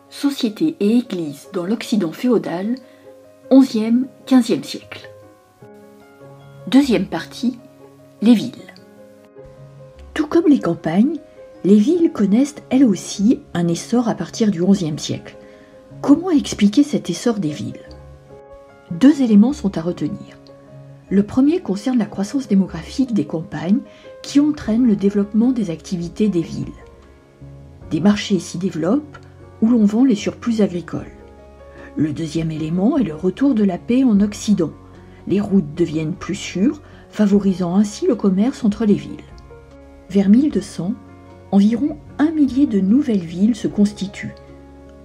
société et église dans l'Occident féodal, 11e, 15e siècle. Deuxième partie, les villes. Tout comme les campagnes, les villes connaissent elles aussi un essor à partir du XIe siècle. Comment expliquer cet essor des villes ? Deux éléments sont à retenir. Le premier concerne la croissance démographique des campagnes qui entraîne le développement des activités des villes. Des marchés s'y développent où l'on vend les surplus agricoles. Le deuxième élément est le retour de la paix en Occident. Les routes deviennent plus sûres, favorisant ainsi le commerce entre les villes. Vers 1200, environ 1 millier de nouvelles villes se constituent.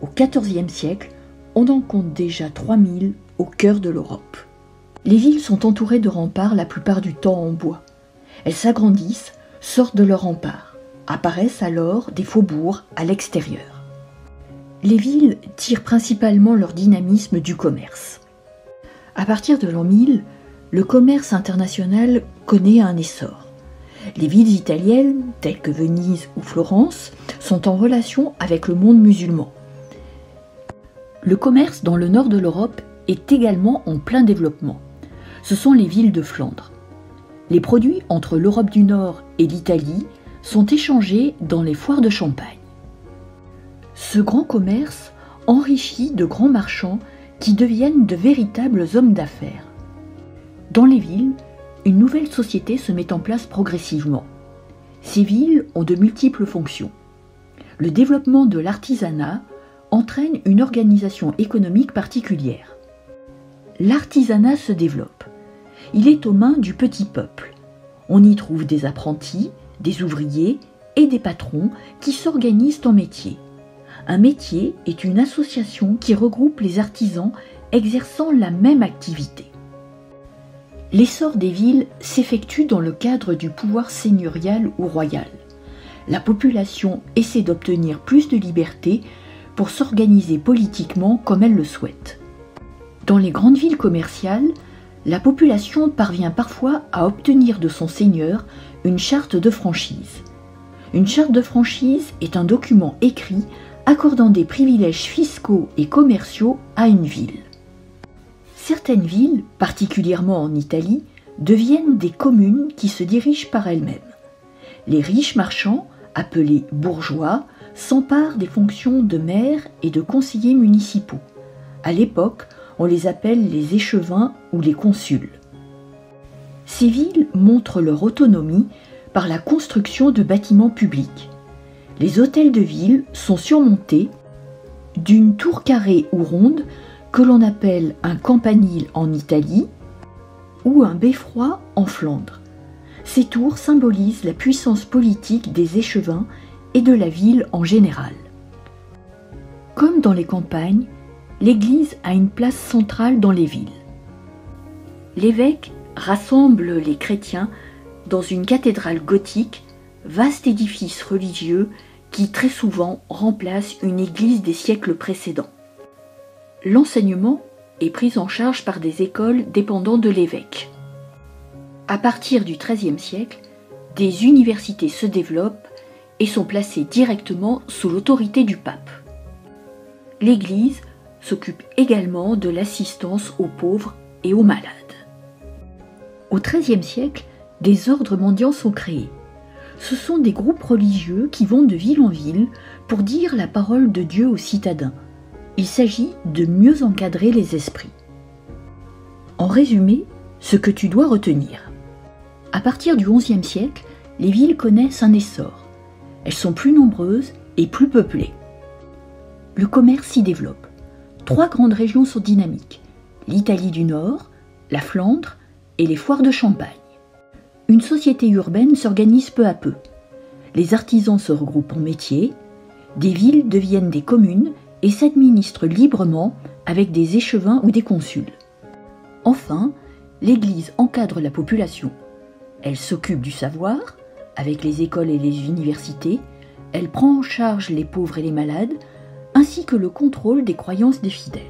Au XIVe siècle, on en compte déjà 3000 au cœur de l'Europe. Les villes sont entourées de remparts la plupart du temps en bois. Elles s'agrandissent, sortent de leurs remparts. Apparaissent alors des faubourgs à l'extérieur. Les villes tirent principalement leur dynamisme du commerce. À partir de l'an 1000, le commerce international connaît un essor. Les villes italiennes, telles que Venise ou Florence, sont en relation avec le monde musulman. Le commerce dans le nord de l'Europe est également en plein développement. Ce sont les villes de Flandre. Les produits entre l'Europe du Nord et l'Italie sont échangés dans les foires de Champagne. Ce grand commerce enrichit de grands marchands qui deviennent de véritables hommes d'affaires. Dans les villes, une nouvelle société se met en place progressivement. Ces villes ont de multiples fonctions. Le développement de l'artisanat entraîne une organisation économique particulière. L'artisanat se développe. Il est aux mains du petit peuple. On y trouve des apprentis, des ouvriers et des patrons qui s'organisent en métiers. Un métier est une association qui regroupe les artisans exerçant la même activité. L'essor des villes s'effectue dans le cadre du pouvoir seigneurial ou royal. La population essaie d'obtenir plus de liberté pour s'organiser politiquement comme elle le souhaite. Dans les grandes villes commerciales, la population parvient parfois à obtenir de son seigneur une charte de franchise. Une charte de franchise est un document écrit accordant des privilèges fiscaux et commerciaux à une ville. Certaines villes, particulièrement en Italie, deviennent des communes qui se dirigent par elles-mêmes. Les riches marchands, appelés bourgeois, s'emparent des fonctions de maire et de conseillers municipaux. À l'époque, on les appelle les échevins ou les consuls. Ces villes montrent leur autonomie par la construction de bâtiments publics. Les hôtels de ville sont surmontés d'une tour carrée ou ronde que l'on appelle un campanile en Italie ou un beffroi en Flandre. Ces tours symbolisent la puissance politique des échevins et de la ville en général. Comme dans les campagnes, l'Église a une place centrale dans les villes. L'évêque rassemble les chrétiens dans une cathédrale gothique, vaste édifice religieux qui très souvent remplace une église des siècles précédents. L'enseignement est pris en charge par des écoles dépendant de l'évêque. À partir du XIIIe siècle, des universités se développent et sont placées directement sous l'autorité du pape. L'Église s'occupe également de l'assistance aux pauvres et aux malades. Au XIIIe siècle, des ordres mendiants sont créés. Ce sont des groupes religieux qui vont de ville en ville pour dire la parole de Dieu aux citadins. Il s'agit de mieux encadrer les esprits. En résumé, ce que tu dois retenir. À partir du XIe siècle, les villes connaissent un essor. Elles sont plus nombreuses et plus peuplées. Le commerce s'y développe. 3 grandes régions sont dynamiques, l'Italie du Nord, la Flandre et les foires de Champagne. Une société urbaine s'organise peu à peu. Les artisans se regroupent en métiers, des villes deviennent des communes et s'administrent librement avec des échevins ou des consuls. Enfin, l'Église encadre la population. Elle s'occupe du savoir, avec les écoles et les universités, elle prend en charge les pauvres et les malades, ainsi que le contrôle des croyances des fidèles.